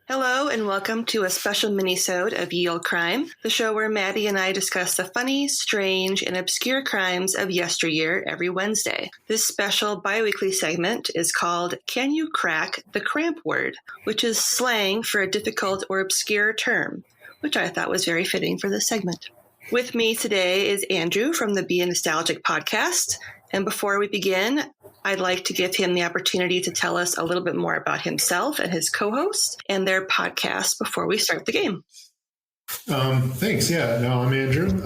Hello and welcome to a special mini-sode of Ye Olde Crime, the show where Maddie and I discuss the funny, strange, and obscure crimes of yesteryear every Wednesday. This special bi-weekly segment is called Can You Crack the Crampword, which is slang for a difficult or obscure term, which I thought was very fitting for this segment. With me today is Andrew from the Bea Nostalgic podcast, and before we begin, I'd like to give him the opportunity to tell us a little bit more about himself and his co-host and their podcast before we start the game. Thanks. Yeah, no, I'm Andrew,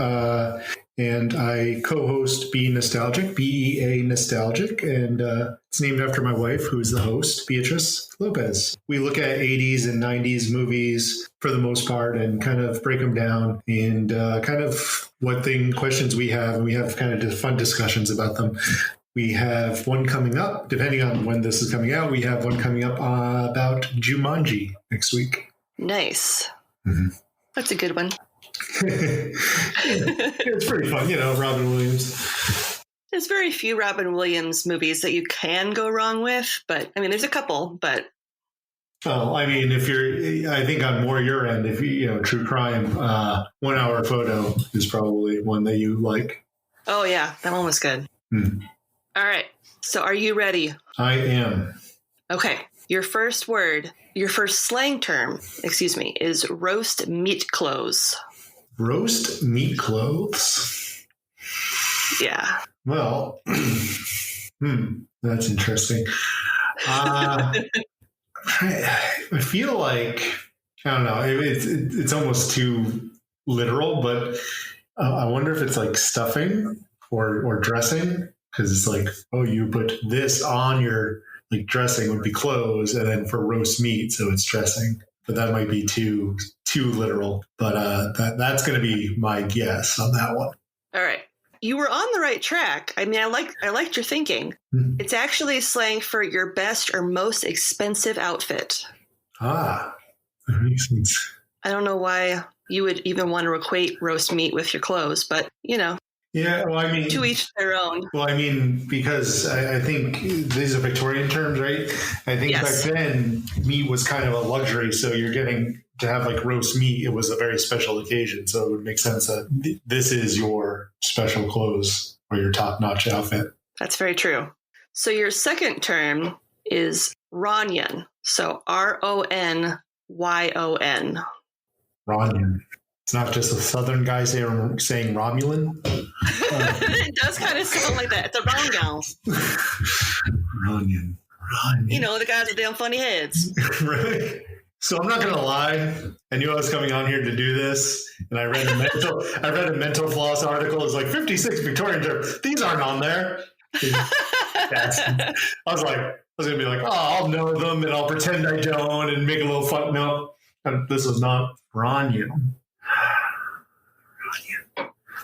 and I co-host Bea Nostalgic, Bea Nostalgic, and it's named after my wife, who's the host, Beatrice Lopez. We look at 80s and 90s movies for the most part and kind of break them down and kind of questions we have, and we have kind of fun discussions about them. We have one coming up, depending on when this is coming out, we have one coming up about Jumanji next week. Nice. Mm-hmm. That's a good one. It's pretty fun, Robin Williams. There's very few Robin Williams movies that you can go wrong with, but I mean, there's a couple, but. Oh, I mean, I think on more your end, if true crime, 1 Hour Photo is probably one that you like. Oh yeah, that one was good. Mm. All right. So are you ready? I am. Okay. Your first slang term, is roast meat clothes. Roast meat clothes? Yeah. Well, that's interesting. I feel like, I don't know, it's almost too literal, but I wonder if it's like stuffing or dressing. Because it's like, oh, you put this on your dressing would be clothes, and then for roast meat, so it's dressing. But that might be too literal. But that's going to be my guess on that one. All right, you were on the right track. I mean, I liked your thinking. Mm-hmm. It's actually slang for your best or most expensive outfit. Ah, that makes sense. I don't know why you would even want to equate roast meat with your clothes, but Yeah, well, I mean, to each their own. Well, I mean, because I think these are Victorian terms, right? I think yes. Back then, meat was kind of a luxury. So you're getting to have roast meat. It was a very special occasion. So it would make sense that this is your special clothes or your top-notch outfit. That's very true. So your second term is Ronyon. So Ronyon. Ronyon. It's not just a Southern guy saying Romulan. It does kind of sound like that. It's a Ronyon. Ronyon. The guys with damn funny heads. Right. So I'm not going to lie. I knew I was coming on here to do this, and I read a mental floss article. It's like 56 Victorian terms. These aren't on there. I was going to be like, oh, I'll know them, and I'll pretend I don't, and make a little fun. No, this was not Ronyon.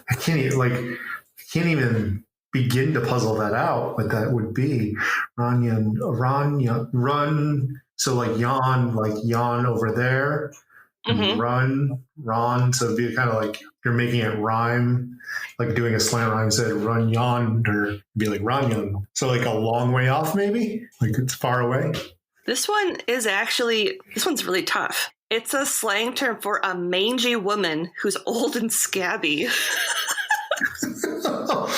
I can't even begin to puzzle that out. What that would be, Ronyon, run. So yawn over there, mm-hmm. Ron. So it'd be kind of like you're making it rhyme, like doing a slant rhyme. Instead of run yonder, it'd be like Ronyon. So a long way off, maybe it's far away. This one's really tough. It's a slang term for a mangy woman who's old and scabby. Oh,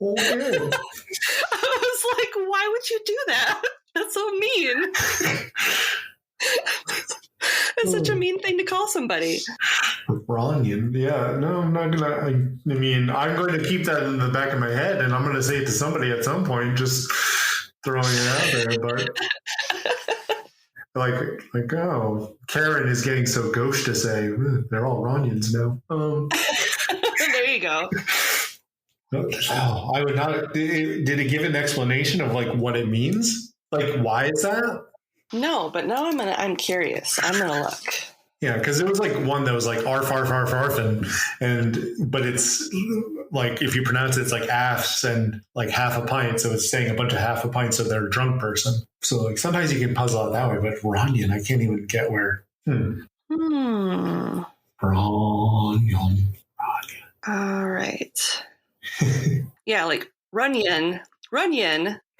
yeah. I was like, why would you do that? That's so mean. That's such a mean thing to call somebody. Ronyon. Yeah, no, I'm not gonna. I'm going to keep that in the back of my head, and I'm going to say it to somebody at some point. Just throwing it out there, but. Oh, Karen is getting so gauche to say they're all Ronyons now. There you go. Oh, I would not. Did it give an explanation of what it means? Why is that? No, but now I'm curious. I'm gonna look. Yeah, because it was one that was arf, arf, arf, arf, but it's if you pronounce it, it's afs and half a pint. So it's saying a bunch of half a pint, so they're a drunk person. So sometimes you can puzzle it that way, but Ronyon, I can't even get where. Ronyon. All right. Yeah, Runyon.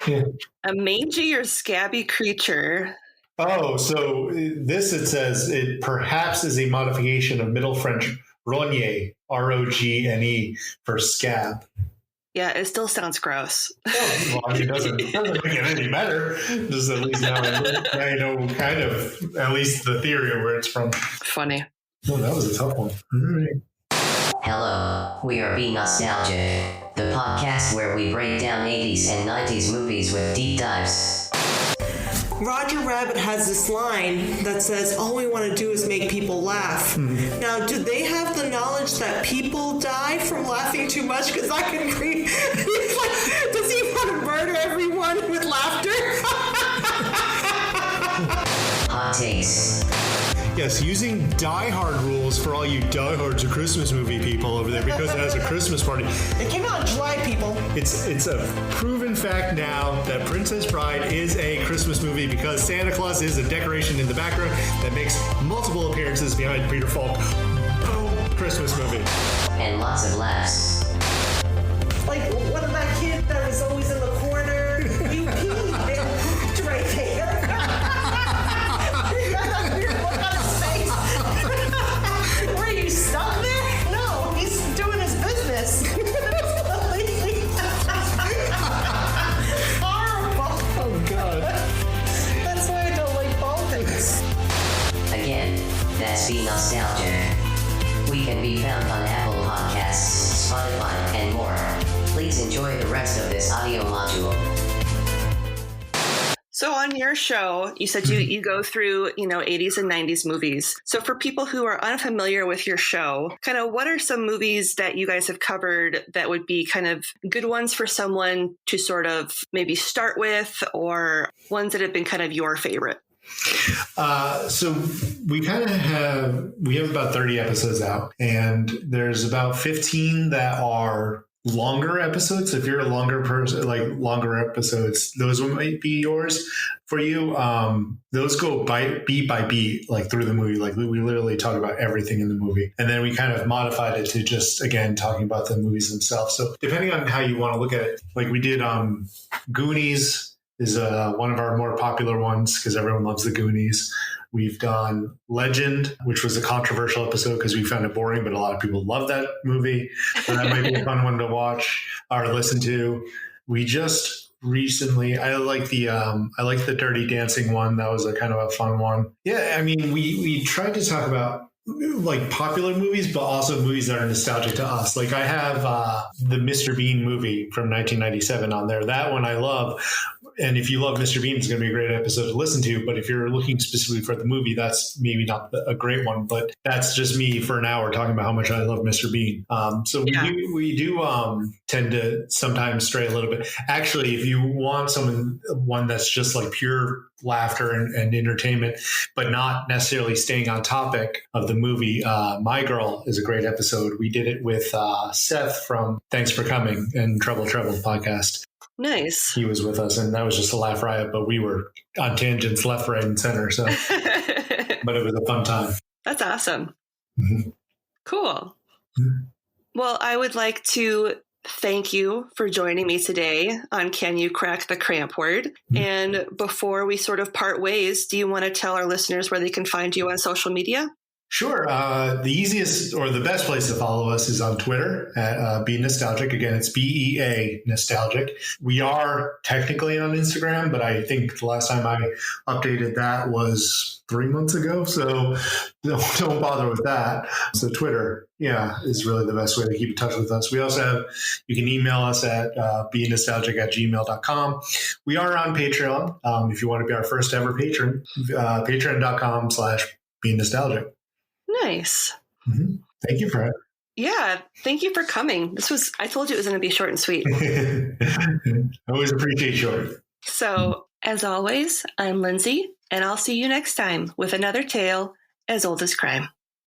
Yeah. A mangy or scabby creature Oh, so this, it says, it perhaps is a modification of Middle French rogne, R-O-G-N-E, for scab. Yeah, it still sounds gross. Oh, well, I mean, it doesn't make it any better. Just at least now I know kind of, at least the theory of where it's from. Funny. Oh, that was a tough one. All right. Hello, we are Bea Nostalgic, the podcast where we break down 80s and 90s movies with deep dives. Roger Rabbit has this line that says, all we want to do is make people laugh. Mm-hmm. Now, do they have the knowledge that people die from laughing too much? Because I can agree. He's like, does he want to murder everyone with laughter? Hot takes. Yes, using Die Hard rules for all you Die Hards or Christmas movie people over there, because it has a Christmas party. It came out in July, people. It's a proven fact now that Princess Bride is a Christmas movie because Santa Claus is a decoration in the background that makes multiple appearances behind Peter Falk. Boom, Christmas movie. And lots of laughs. Like, what of that kid that was always in the corner? You peed and right there. Were you stuck there? No, he's doing his business. Horrible. Oh, God. That's why I don't like ball things. Again, that's Bea Nostalgic. We can be found on Apple Podcasts, Spotify, and more. Please enjoy the rest of this audio module. So on your show, you said you go through, 80s and 90s movies. So for people who are unfamiliar with your show, kind of what are some movies that you guys have covered that would be kind of good ones for someone to sort of maybe start with, or ones that have been kind of your favorite? So we have about 30 episodes out, and there's about 15 that are longer episodes. If you're a longer person, like longer episodes, those might be yours for you. Those go beat by beat, like through the movie. Like we literally talk about everything in the movie, and then we kind of modified it to just, again, talking about the movies themselves. So depending on how you want to look at it, like we did Goonies is one of our more popular ones because everyone loves the Goonies. We've done Legend, which was a controversial episode because we found it boring, but a lot of people love that movie. So that might be a fun one to watch or listen to. We just recently, I like the Dirty Dancing one. That was a kind of a fun one. Yeah, I mean, we tried to talk about like popular movies, but also movies that are nostalgic to us. Like I have the Mr. Bean movie from 1997 on there. That one I love. And if you love Mr. Bean, it's going to be a great episode to listen to. But if you're looking specifically for the movie, that's maybe not a great one. But that's just me for an hour talking about how much I love Mr. Bean. We do tend to sometimes stray a little bit. Actually, if you want one that's just like pure laughter and entertainment, but not necessarily staying on topic of the movie, My Girl is a great episode. We did it with Seth from Thanks for Coming and Trouble podcast. Nice. He was with us, and that was just a laugh riot, but we were on tangents left, right, and center. So, but it was a fun time. That's awesome. Mm-hmm. Cool. Mm-hmm. Well, I would like to thank you for joining me today on Can You Crack the Crampword? Mm-hmm. And before we sort of part ways, do you want to tell our listeners where they can find you on social media? Sure. The easiest or the best place to follow us is on Twitter at Bea Nostalgic. Again, it's Bea Nostalgic. We are technically on Instagram, but I think the last time I updated that was 3 months ago. So don't bother with that. So Twitter, is really the best way to keep in touch with us. We also you can email us at beanostalgic@gmail.com. We are on Patreon. If you want to be our first ever patron, patreon.com/Bea Nostalgic. Nice. Mm-hmm. Thank you for it. Yeah, thank you for coming. I told you it was going to be short and sweet. I always appreciate short. So, as always, I'm Lindsay, and I'll see you next time with another tale as old as crime.